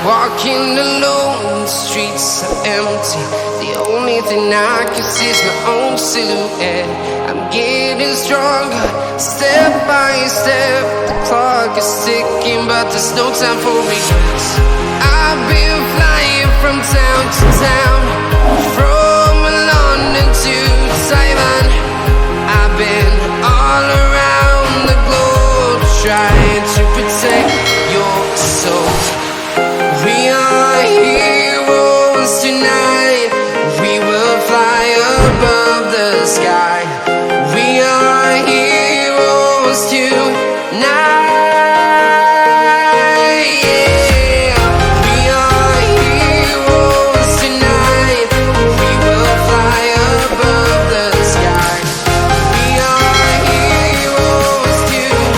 Walking alone, the streets are empty. The only thing I can see is my own silhouette. I'm getting stronger, step by step. The clock is ticking, but there's no time for regrets. I've been flying from town to town, from London to Taiwan. I've been all around the globe, trying to protect your soul. We are heroes tonight. We will fly above the sky. We are heroes tonight. Yeah. We are heroes tonight. We will fly above the sky. We are heroes tonight.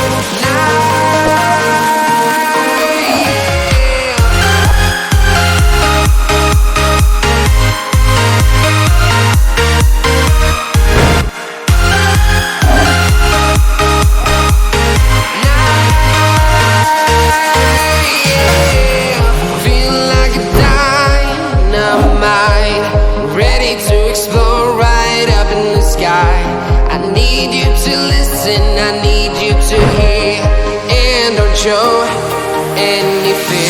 Ready to explore right up in the sky. I need you to listen, I need you to hear, and don't show any fear.